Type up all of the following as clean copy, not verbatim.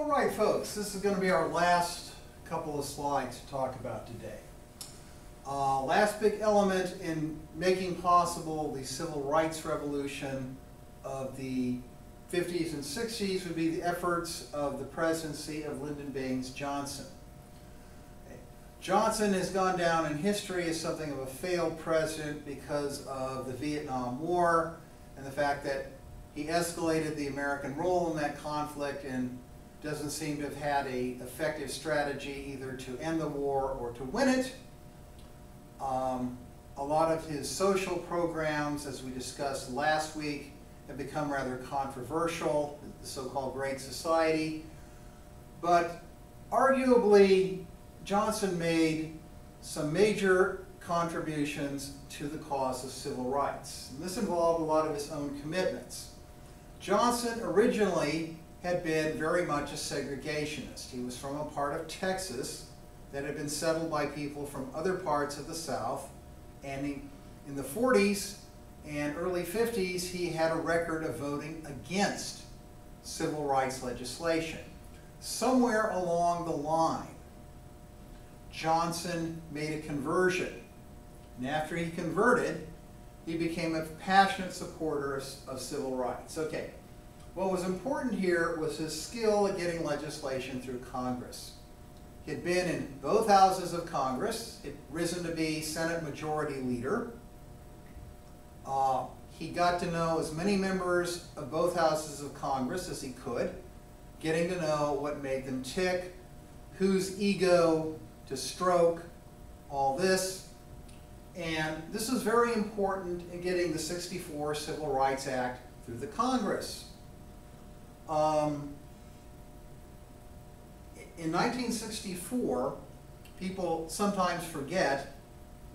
All right, folks, this is going to be our last couple of slides to talk about today. Last big element in making possible the civil rights revolution of the 50s and 60s would be the efforts of the presidency of Lyndon Baines Johnson. Johnson has gone down in history as something of a failed president because of the Vietnam War and the fact that he escalated the American role in that conflict and doesn't seem to have had an effective strategy either to end the war or to win it. A lot of his social programs, as we discussed last week, have become rather controversial, the so-called Great Society. But arguably, Johnson made some major contributions to the cause of civil rights. And this involved a lot of his own commitments. Johnson originally had been very much a segregationist. He was from a part of Texas that had been settled by people from other parts of the South. And in the 40s and early 50s, he had a record of voting against civil rights legislation. Somewhere along the line, Johnson made a conversion. And after he converted, he became a passionate supporter of civil rights. Okay, what was important here was his skill at getting legislation through Congress. He had been in both houses of Congress. He'd risen to be Senate Majority Leader. He got to know as many members of both houses of Congress as he could, getting to know what made them tick, whose ego to stroke, all this. And this is very important in getting the '64 Civil Rights Act through the Congress. In 1964, people sometimes forget,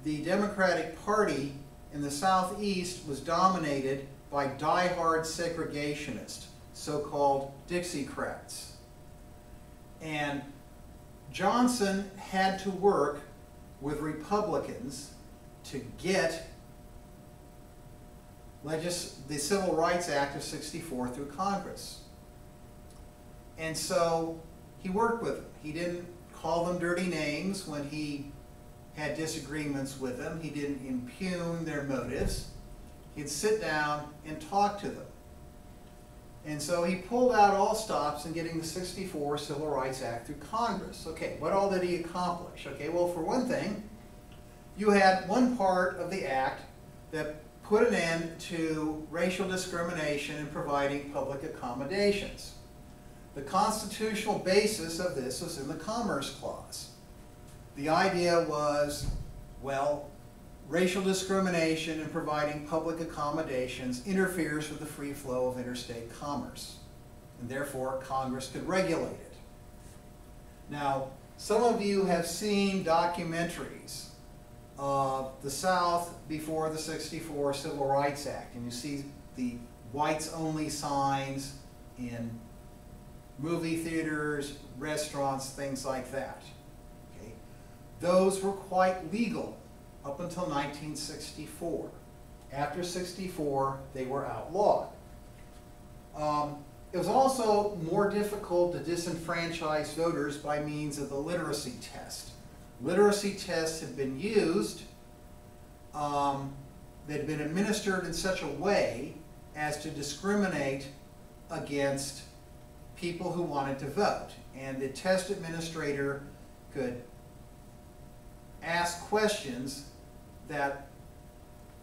the Democratic Party in the Southeast was dominated by die-hard segregationists, so-called Dixiecrats. And Johnson had to work with Republicans to get the Civil Rights Act of '64 through Congress. And so he worked with them. He didn't call them dirty names when he had disagreements with them. He didn't impugn their motives. He'd sit down and talk to them. And so he pulled out all stops in getting the '64 Civil Rights Act through Congress. Okay, what all did he accomplish? Okay, well, for one thing, you had one part of the act that put an end to racial discrimination in providing public accommodations. The constitutional basis of this was in the Commerce Clause. The idea was, well, racial discrimination in providing public accommodations interferes with the free flow of interstate commerce, and therefore Congress could regulate it. Now, some of you have seen documentaries of the South before the '64 Civil Rights Act, and you see the whites-only signs in movie theaters, restaurants, things like that. Okay? Those were quite legal up until 1964. After '64, they were outlawed. It was also more difficult to disenfranchise voters by means of the literacy test. Literacy tests had been used, that had been administered in such a way as to discriminate against people who wanted to vote. And the test administrator could ask questions that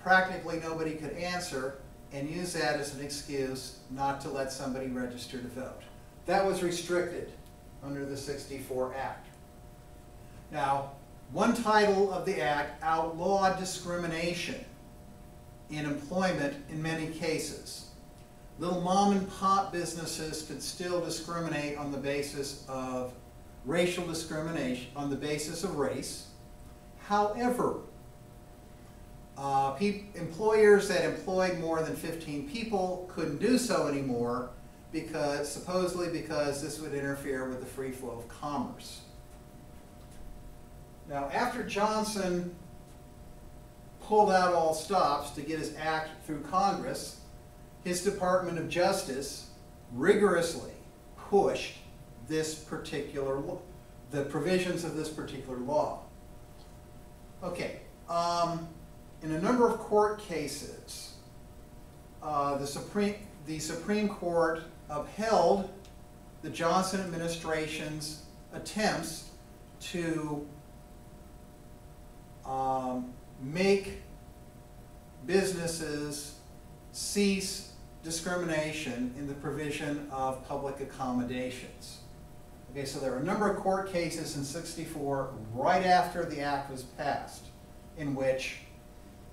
practically nobody could answer and use that as an excuse not to let somebody register to vote. That was restricted under the '64 Act. Now, one title of the Act outlawed discrimination in employment in many cases. Little mom and pop businesses could still discriminate on the basis of racial discrimination, on the basis of race. However, employers that employed more than 15 people couldn't do so anymore supposedly because this would interfere with the free flow of commerce. Now, after Johnson pulled out all stops to get his act through Congress, his Department of Justice rigorously pushed this particular the provisions of this particular law. Okay, in a number of court cases, the Supreme Court upheld the Johnson administration's attempts to make businesses cease discrimination in the provision of public accommodations. Okay, so there are a number of court cases in '64, right after the act was passed, in which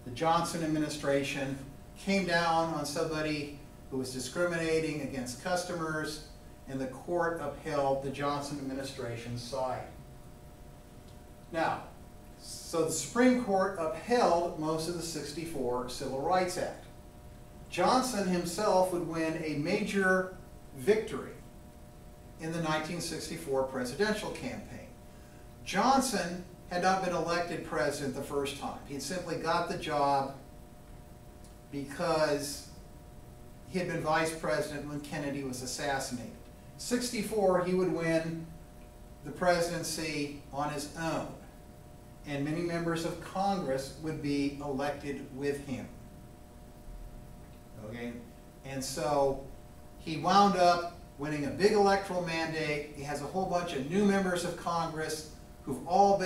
the Johnson administration came down on somebody who was discriminating against customers, and the court upheld the Johnson administration's side. Now, so the Supreme Court upheld most of the '64 Civil Rights Act. Johnson himself would win a major victory in the 1964 presidential campaign. Johnson had not been elected president the first time. He had simply got the job because he had been vice president when Kennedy was assassinated. '64, he would win the presidency on his own, and many members of Congress would be elected with him. Okay, and so he wound up winning a big electoral mandate. He has a whole bunch of new members of Congress who've all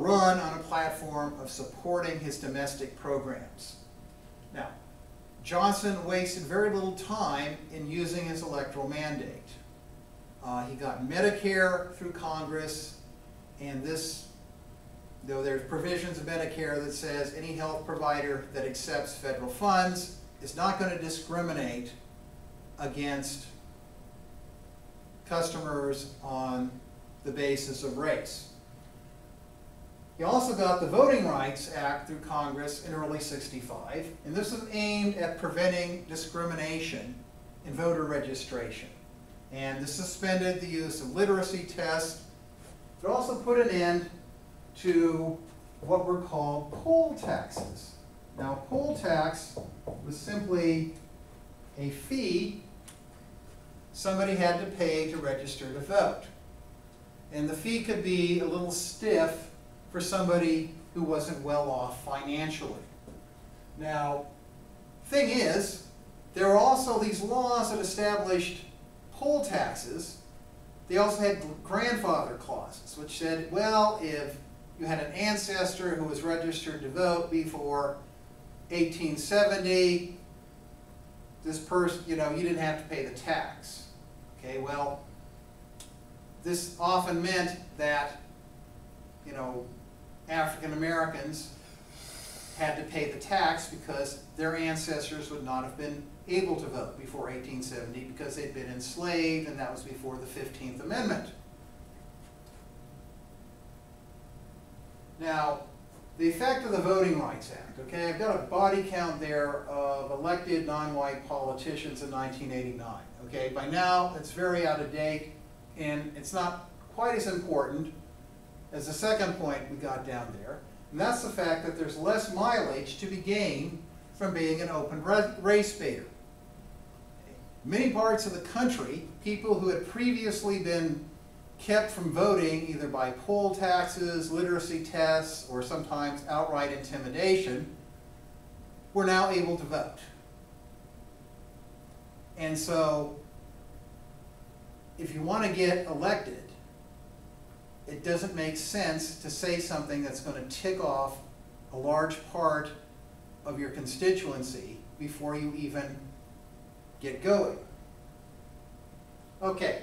run on a platform of supporting his domestic programs. Now, Johnson wasted very little time in using his electoral mandate. He got Medicare through Congress, and though there's provisions of Medicare that says any health provider that accepts federal funds is not going to discriminate against customers on the basis of race. He also got the Voting Rights Act through Congress in early '65, and this was aimed at preventing discrimination in voter registration. And this suspended the use of literacy tests. It also put an end to what were called poll taxes. Now, poll tax was simply a fee somebody had to pay to register to vote. And the fee could be a little stiff for somebody who wasn't well off financially. Now, thing is, there are also these laws that established poll taxes. They also had grandfather clauses, which said, well, if you had an ancestor who was registered to vote before 1870, this person, you didn't have to pay the tax. Okay, well, this often meant that, African Americans had to pay the tax because their ancestors would not have been able to vote before 1870 because they'd been enslaved, and that was before the 15th Amendment. Now, the effect of the Voting Rights Act, okay, I've got a body count there of elected non-white politicians in 1989. Okay, by now it's very out of date, and it's not quite as important as the second point we got down there, and that's the fact that there's less mileage to be gained from being an open race baiter. Many parts of the country, people who had previously been kept from voting either by poll taxes, literacy tests, or sometimes outright intimidation, were now able to vote. And so, if you want to get elected, it doesn't make sense to say something that's going to tick off a large part of your constituency before you even get going. Okay,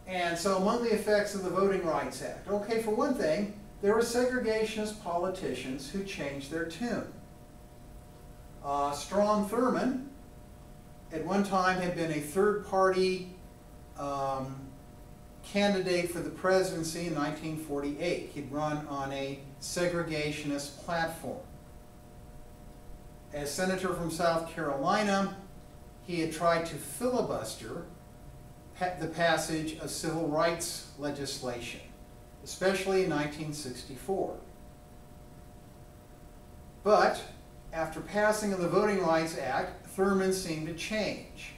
and so among the effects of the Voting Rights Act, okay, for one thing, there were segregationist politicians who changed their tune. Strom Thurmond, at one time, had been a third-party candidate for the presidency in 1948. He'd run on a segregationist platform. As senator from South Carolina, he had tried to filibuster the passage of civil rights legislation, especially in 1964. But after passing of the Voting Rights Act, Thurmond seemed to change.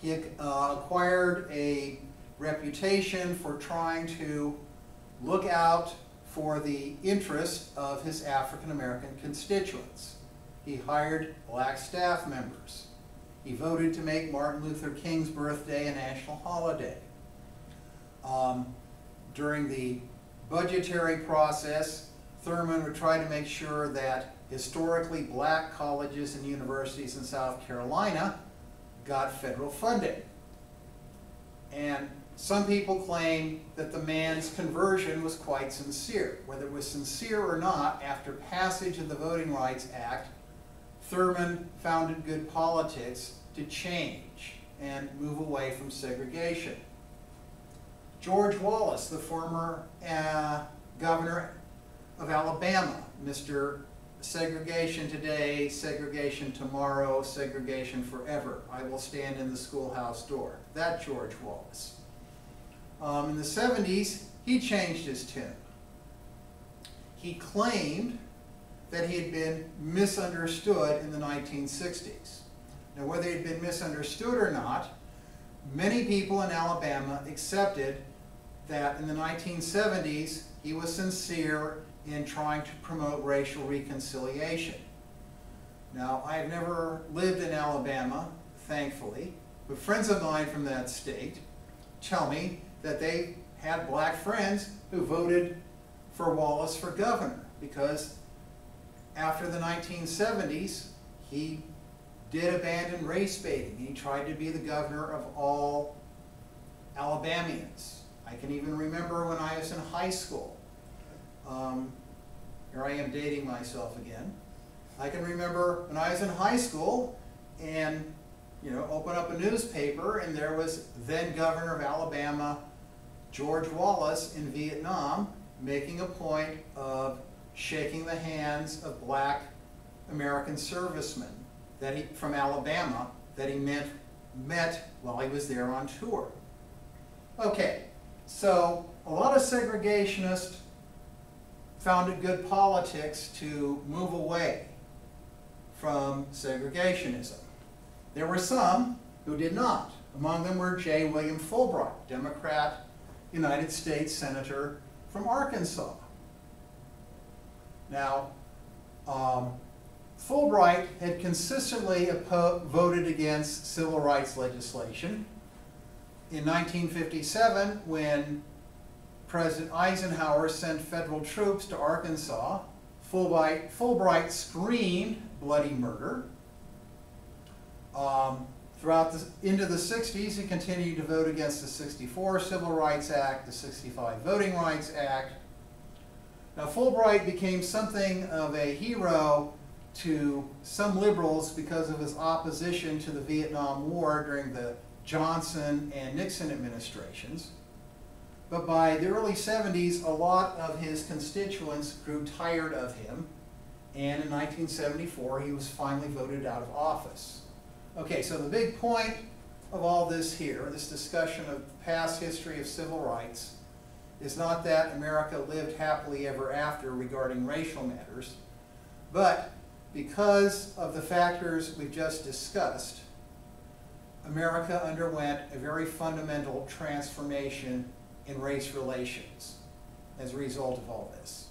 He acquired a reputation for trying to look out for the interests of his African American constituents. He hired black staff members. He voted to make Martin Luther King's birthday a national holiday. During the budgetary process, Thurman would try to make sure that historically black colleges and universities in South Carolina got federal funding. And some people claim that the man's conversion was quite sincere. Whether it was sincere or not, after passage of the Voting Rights Act, Thurman found it good politics to change and move away from segregation. George Wallace, the former governor of Alabama, Mr. Segregation today, segregation tomorrow, segregation forever. I will stand in the schoolhouse door. That George Wallace. In the 70s, he changed his tune. He claimed that he had been misunderstood in the 1960s. Now, whether he had been misunderstood or not, many people in Alabama accepted that in the 1970s, he was sincere in trying to promote racial reconciliation. Now, I've never lived in Alabama, thankfully, but friends of mine from that state tell me that they had black friends who voted for Wallace for governor because after the 1970s, he did abandon race baiting. He tried to be the governor of all Alabamians. I can even remember when I was in high school. Here I am dating myself again. I can remember when I was in high school and, open up a newspaper and there was then governor of Alabama, George Wallace in Vietnam, making a point of shaking the hands of black American servicemen from Alabama that he met while he was there on tour. Okay, so a lot of segregationists found it good politics to move away from segregationism. There were some who did not. Among them were J. William Fulbright, Democrat, United States Senator from Arkansas. Now, Fulbright had consistently voted against civil rights legislation. In 1957, when President Eisenhower sent federal troops to Arkansas, Fulbright screamed bloody murder. Into the 60s, he continued to vote against the 64 Civil Rights Act, the 65 Voting Rights Act. Now, Fulbright became something of a hero to some liberals because of his opposition to the Vietnam War during the Johnson and Nixon administrations. But by the early 70s, a lot of his constituents grew tired of him, and in 1974, he was finally voted out of office. Okay, so the big point of all this here, this discussion of the past history of civil rights, is not that America lived happily ever after regarding racial matters, but because of the factors we've just discussed, America underwent a very fundamental transformation in race relations as a result of all this.